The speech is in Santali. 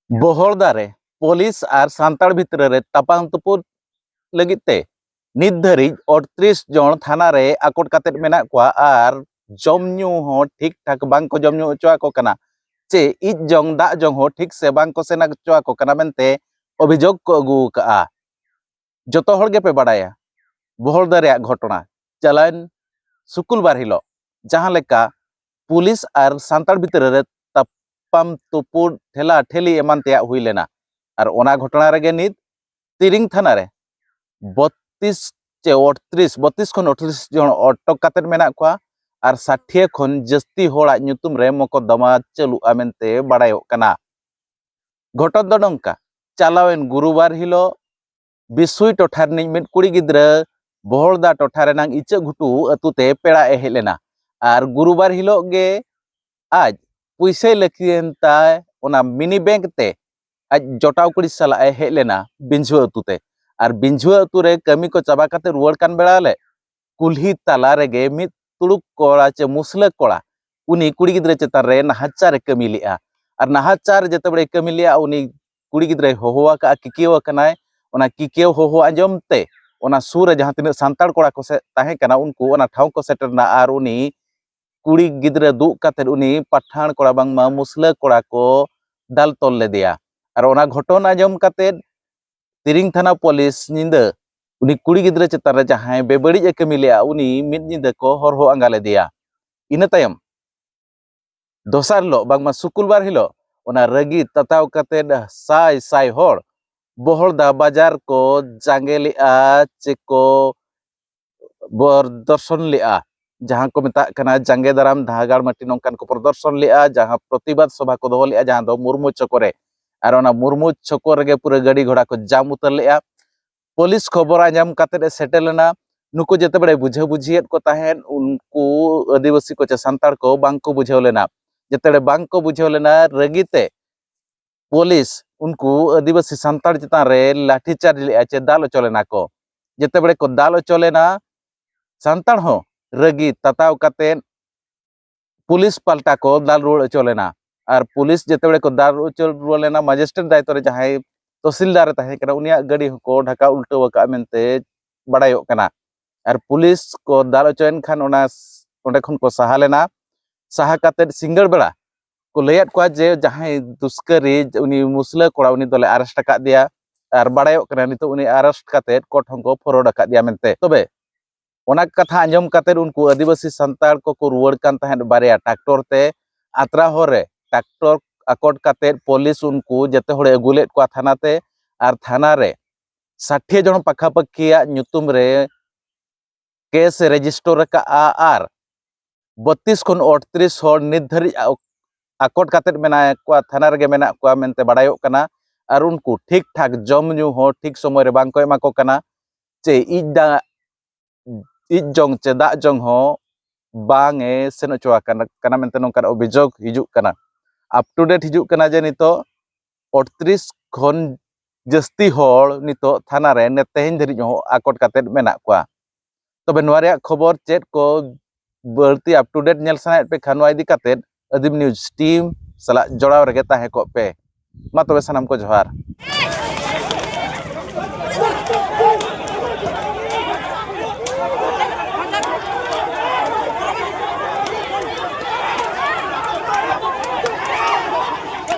ᱵᱚᱦᱚᱲᱫᱟ पुलिस और सान्ताड़ भितर रे तापाम तुपुर लगित ते नित धरी 38 जन थाना रे आकोट कातेट मेना कोआ और जमन्यू हो ठीक ठाक बांग को जमन्यू चोआ को कना चे इज जंग दा जंग हो ठीक से बांग को सेना चोआ को कना मेनते अभियोग को अगू का जतो हर गे पे बाडाया बहड़दा रे घटना चलन शुक्रवार हिलो जहां लेका पुलिस और सान्ताड़ भितर रे तापाम तुपुर ठेला ठेली एमान तेया हुई लेना और ओना घटना रे नित तिरिंग थाना रे 32 चे 32 खन 38 जन अटक कातेट मेना कोआ और 60 खन जस्ती होड़ा ᱧᱩᱛᱩᱢ रे मकदमा चालुआ मेनते बाडायो कना घटन दो नंका चालावेन गुरुवार हिलो बिसुई टोठा रिनिज मिद कुड़ी गिद्रा बहड़दा टोठा रेनांग इचा घुटू अतुते पेड़ा ए हेलेना और गुरुवार हिलो गे आज पुइसे लकियनता ओना मिनी बैंक ते आज जोटाव कुड़ी सला ए हेलेना बिंझुआ अतुते और बिंझुआ अतु रे कमी को चाबा काते रुवाड़ कान बेड़ा ले कुल्ही ताला रेगे मिद तुड़ुक कोड़ा चे मुसला कोड़ा उनी कुड़ी गिद्रे चेतान रे नाहाचार कमी लिया और नाहाचार जते बड़े कमी लिया उनी कुड़ी गिद्रे होहोवा का किकियो कनाय ओना किकियो होहो आंजमते ओना सूर जहां तिना सान्ताड़ कोड़ा को से ताहे कना उनको ओना ठाव को सेटरना और उनी कुड़ी गिद्रे दु काते उनी पठान कोड़ा बांगमा मुसला कोड़ा को दाल तोल ले दिया और ओना घटना आंजम काते तिरिंग थाना पुलिस निंदा उनी कुड़ी गिद्रे चेतान रे जहां बेबड़ी कमी लिया उनी मिद निंदा को हरहो आंगाले दिया इना तायम दोसार लो बांगमा शुक्रवार हिलो ओना रगी तताव काते साय साय होड़ बहड़दा बाजार को जांगे लिया चेको प्रदर्शन लिया जहां को मेता कना जांगे दाराम धागाड़ माटी नोंकान को प्रदर्शन लिया जहां प्रतिबाद सभा को दोहो लिया जहां दो मुर्मू चकोरे और ओना मुर्मू चकोर गे पूरा गाड़ी घोड़ा को जाम उतर लिया पुलिस खबर आंजाम काते सेटेलना नुको जते बड़े बुझे बुझियत को ताहेन उनको आदिवासी को चे सान्ताड़ को बांग को बुझेव लेना जते बांग को बुझेव लेना रगीते पुलिस उनको आदिवासी सान्ताड़ चितान रे लाठीचार्ज लिया चे दाल चलेना को जते बड़े को दाल चलेना सान्ताड़ हो रगी तताव काते पुलिस पाल्टा को दाल रुड़ चलेना और पुलिस जते बड़े को दाल रुड़ लेना मजिस्ट्रेट दायित्व रे जहां तहसीलदार ताहे कना उनिया गाड़ी को ढाका उल्टा वका मेनते बाडायो कना और पुलिस को दाल चयन खान ओना ओंडे खन को सहा लेना सहा काते सिंगड़ बेड़ा को लैयात को जे जहां दुष्करी उनी मुसला कोड़ा उनी दोले अरेस्ट का दिया और बाडायो कना नितो उनी अरेस्ट काते कोर्ट को फरवर्ड का दिया मेनते तबे ओना कथा आंजम काते उनको आदिवासी सान्ताड़ को रुवाड़ कान ताहेन बारिया ट्रैक्टर ते आत्रा होरे ट्रैक्टर आकोट काते पुलिस उनको जते होड़े अगुलेट को थाना ते और थाना रे 60 जन पाखापाखिया ᱧᱩᱛᱩᱢ रे केस रेजिस्टर का और 32 खन 38 होड़ नित धरी आकोट कातेट मेना को थाना रे मेना को मेनते बाडायो कना और उनको ठीक ठाक जम न्यू हो ठीक समय रे बांग को एमा को कना चे इज जंग चे दा जंग हो बांगे सेनो चोआ कना मेनते नोंकान अभियोग हिजुक कना अप टू डेट हिजुक कना जे नितो 38 खन जस्ती होड़ नितो थाना रे ने तेहेन धरी हो आकोट कातेट मेना को तबे नोआ रे खबर चेट को बर्ती अप टू डेट नेल सनायत पे खानवा इदी कातेट अदीम न्यूज टीम सला जोड़ाव रगे ताहे को पे मा तबे सनाम को जोहार।